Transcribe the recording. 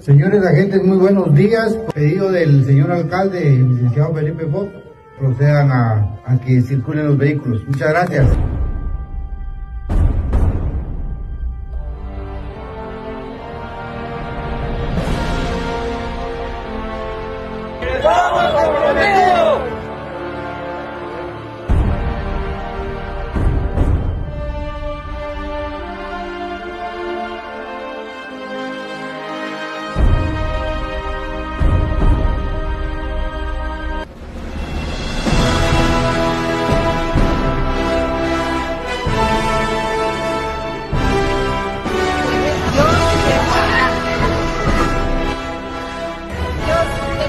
Señores agentes, muy buenos días. Pedido del señor alcalde, licenciado Felipe Fox, procedan a que circulen los vehículos. Muchas gracias. ¡Vamos!